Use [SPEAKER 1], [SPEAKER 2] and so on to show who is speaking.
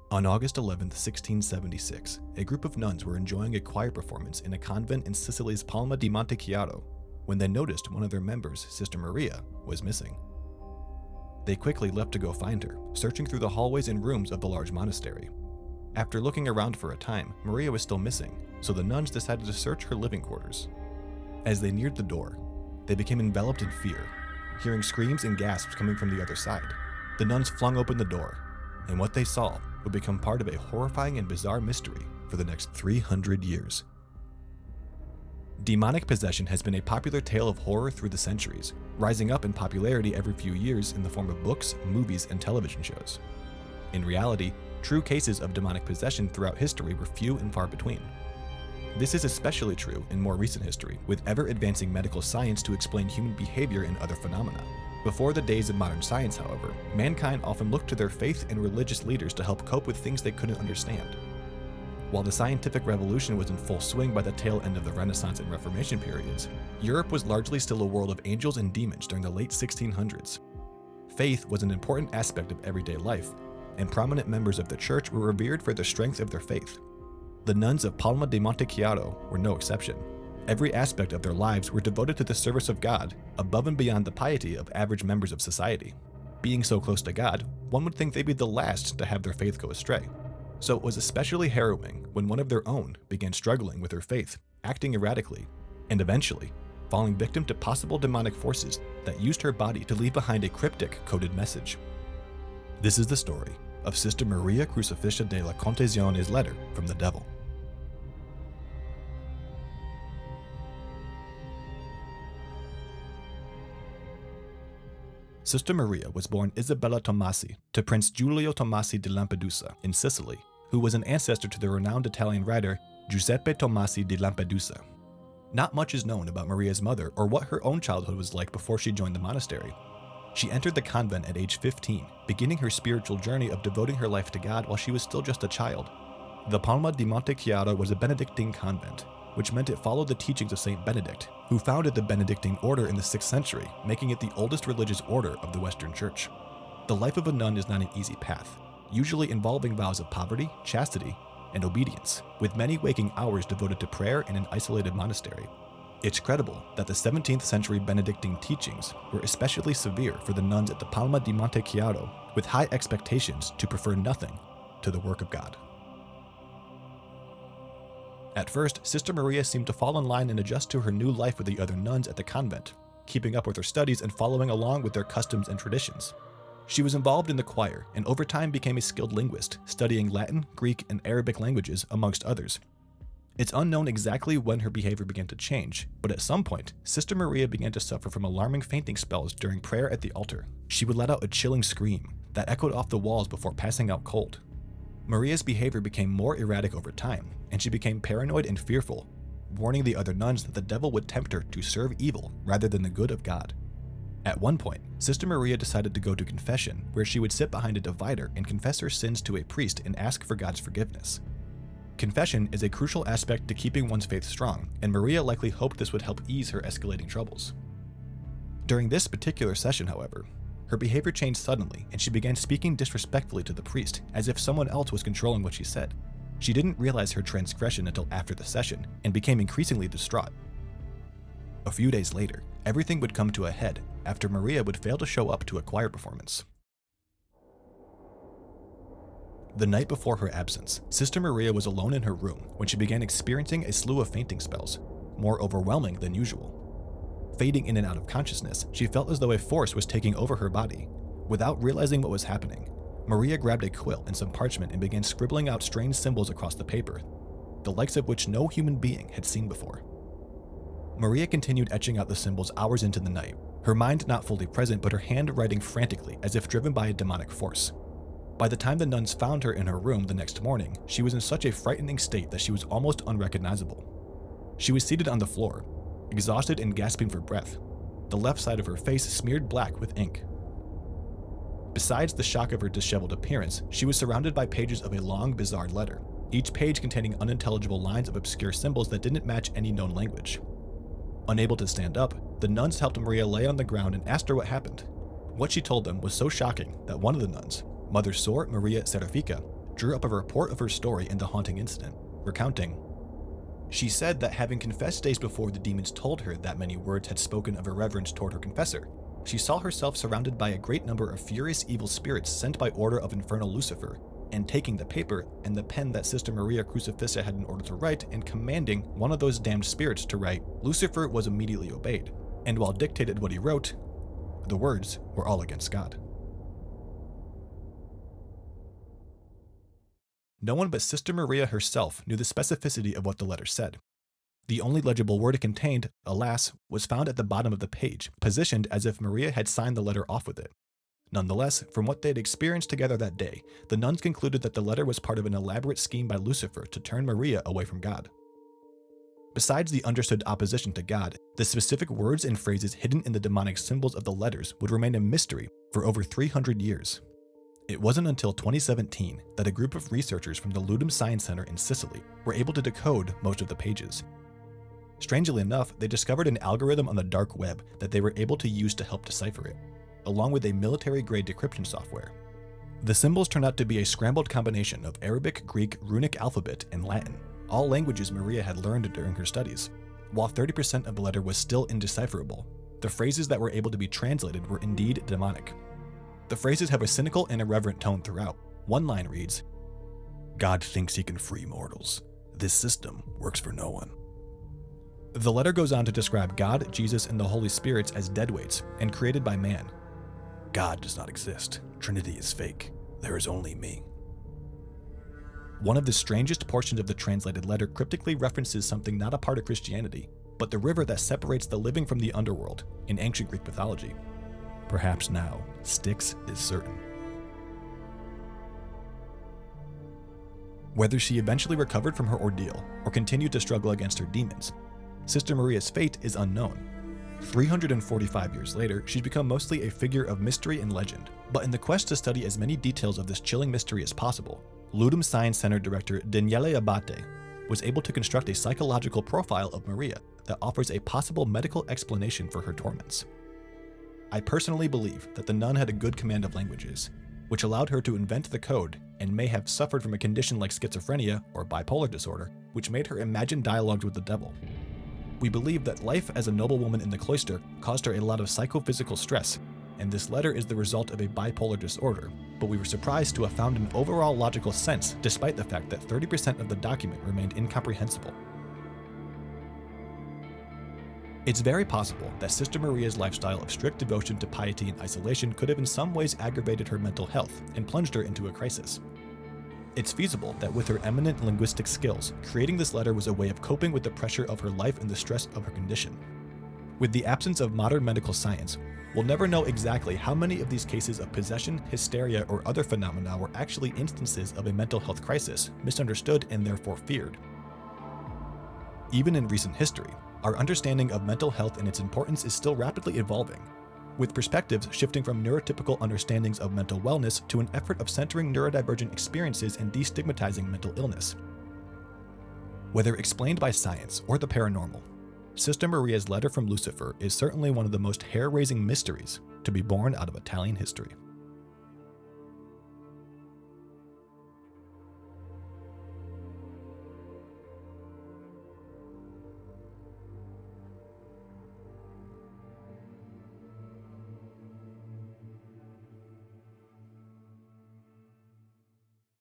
[SPEAKER 1] On August 11, 1676, a group of nuns were enjoying a choir performance in a convent in Sicily's Palma di Monte Chiaro when they noticed one of their members, Sister Maria, was missing. They quickly left to go find her, searching through the hallways and rooms of the large monastery. After looking around for a time, Maria was still missing, so the nuns decided to search her living quarters. As they neared the door, they became enveloped in fear, hearing screams and gasps coming from the other side. The nuns flung open the door, and what they saw would become part of a horrifying and bizarre mystery for the next 300 years. Demonic possession has been a popular tale of horror through the centuries, rising up in popularity every few years in the form of books, movies, and television shows. In reality, true cases of demonic possession throughout history were few and far between. This is especially true in more recent history, with ever-advancing medical science to explain human behavior and other phenomena. Before the days of modern science, however, mankind often looked to their faith and religious leaders to help cope with things they couldn't understand. While the scientific revolution was in full swing by the tail end of the Renaissance and Reformation periods, Europe was largely still a world of angels and demons during the late 1600s. Faith was an important aspect of everyday life, and prominent members of the church were revered for the strength of their faith. The nuns of Palma di Monte Chiaro were no exception. Every aspect of their lives were devoted to the service of God, above and beyond the piety of average members of society. Being so close to God, one would think they'd be the last to have their faith go astray. So it was especially harrowing when one of their own began struggling with her faith, acting erratically, and eventually falling victim to possible demonic forces that used her body to leave behind a cryptic coded message. This is the story of Sister Maria Crucifissa de la Contasione's letter from the devil. Sister Maria was born Isabella Tomasi to Prince Giulio Tomasi di Lampedusa in Sicily, who was an ancestor to the renowned Italian writer Giuseppe Tomasi di Lampedusa. Not much is known about Maria's mother or what her own childhood was like before she joined the monastery. She entered the convent at age 15, beginning her spiritual journey of devoting her life to God while she was still just a child. The Palma di Monte Chiaro was a Benedictine convent, which meant it followed the teachings of Saint Benedict, who founded the Benedictine order in the 6th century, making it the oldest religious order of the Western Church. The life of a nun is not an easy path, usually involving vows of poverty, chastity, and obedience, with many waking hours devoted to prayer in an isolated monastery. It's credible that the 17th century Benedictine teachings were especially severe for the nuns at the Palma di Monte Chiaro, with high expectations to prefer nothing to the work of God. At first, Sister Maria seemed to fall in line and adjust to her new life with the other nuns at the convent, keeping up with her studies and following along with their customs and traditions. She was involved in the choir and over time became a skilled linguist, studying Latin, Greek, and Arabic languages, amongst others. It's unknown exactly when her behavior began to change, but at some point, Sister Maria began to suffer from alarming fainting spells during prayer at the altar. She would let out a chilling scream that echoed off the walls before passing out cold. Maria's behavior became more erratic over time, and she became paranoid and fearful, warning the other nuns that the devil would tempt her to serve evil rather than the good of God. At one point, Sister Maria decided to go to confession, where she would sit behind a divider and confess her sins to a priest and ask for God's forgiveness. Confession is a crucial aspect to keeping one's faith strong, and Maria likely hoped this would help ease her escalating troubles. During this particular session, however, her behavior changed suddenly, and she began speaking disrespectfully to the priest, as if someone else was controlling what she said. She didn't realize her transgression until after the session, and became increasingly distraught. A few days later, everything would come to a head after Maria would fail to show up to a choir performance. The night before her absence, Sister Maria was alone in her room when she began experiencing a slew of fainting spells, more overwhelming than usual. Fading in and out of consciousness, she felt as though a force was taking over her body. Without realizing what was happening, Maria grabbed a quill and some parchment and began scribbling out strange symbols across the paper, the likes of which no human being had seen before. Maria continued etching out the symbols hours into the night, her mind not fully present but her hand writing frantically as if driven by a demonic force. By the time the nuns found her in her room the next morning, she was in such a frightening state that she was almost unrecognizable. She was seated on the floor, exhausted and gasping for breath, the left side of her face smeared black with ink. Besides the shock of her disheveled appearance, she was surrounded by pages of a long, bizarre letter, each page containing unintelligible lines of obscure symbols that didn't match any known language. Unable to stand up, the nuns helped Maria lay on the ground and asked her what happened. What she told them was so shocking that one of the nuns, Mother Sor Maria Serafica, drew up a report of her story and the haunting incident, recounting, "She said that having confessed days before the demons told her that many words had spoken of irreverence toward her confessor, she saw herself surrounded by a great number of furious evil spirits sent by order of infernal Lucifer, and taking the paper and the pen that Sister Maria Crucifissa had in order to write and commanding one of those damned spirits to write, Lucifer was immediately obeyed, and while dictated what he wrote, the words were all against God." No one but Sister Maria herself knew the specificity of what the letter said. The only legible word it contained, alas, was found at the bottom of the page, positioned as if Maria had signed the letter off with it. Nonetheless, from what they had experienced together that day, the nuns concluded that the letter was part of an elaborate scheme by Lucifer to turn Maria away from God. Besides the understood opposition to God, the specific words and phrases hidden in the demonic symbols of the letters would remain a mystery for over 300 years. It wasn't until 2017 that a group of researchers from the Ludum Science Center in Sicily were able to decode most of the pages. Strangely enough, they discovered an algorithm on the dark web that they were able to use to help decipher it, along with a military-grade decryption software. The symbols turned out to be a scrambled combination of Arabic, Greek, runic alphabet, and Latin, all languages Maria had learned during her studies. While 30% of the letter was still indecipherable, the phrases that were able to be translated were indeed demonic. The phrases have a cynical and irreverent tone throughout. One line reads, "God thinks he can free mortals. This system works for no one." The letter goes on to describe God, Jesus, and the Holy Spirits as deadweights and created by man. "God does not exist. Trinity is fake. There is only me." One of the strangest portions of the translated letter cryptically references something not a part of Christianity, but the river that separates the living from the underworld in ancient Greek mythology. Perhaps now, Styx is certain. Whether she eventually recovered from her ordeal or continued to struggle against her demons, Sister Maria's fate is unknown. 345 years later, she's become mostly a figure of mystery and legend, but in the quest to study as many details of this chilling mystery as possible, Ludum Science Center director Daniele Abate was able to construct a psychological profile of Maria that offers a possible medical explanation for her torments. I personally believe that the nun had a good command of languages, which allowed her to invent the code and may have suffered from a condition like schizophrenia or bipolar disorder, which made her imagine dialogues with the devil. We believe that life as a noblewoman in the cloister caused her a lot of psychophysical stress, and this letter is the result of a bipolar disorder, but we were surprised to have found an overall logical sense despite the fact that 30% of the document remained incomprehensible. It's very possible that Sister Maria's lifestyle of strict devotion to piety and isolation could have in some ways aggravated her mental health and plunged her into a crisis. It's feasible that with her eminent linguistic skills, creating this letter was a way of coping with the pressure of her life and the stress of her condition. With the absence of modern medical science, we'll never know exactly how many of these cases of possession, hysteria, or other phenomena were actually instances of a mental health crisis, misunderstood and therefore feared. Even in recent history, our understanding of mental health and its importance is still rapidly evolving, with perspectives shifting from neurotypical understandings of mental wellness to an effort of centering neurodivergent experiences and destigmatizing mental illness. Whether explained by science or the paranormal, Sister Maria's letter from Lucifer is certainly one of the most hair-raising mysteries to be born out of Italian history.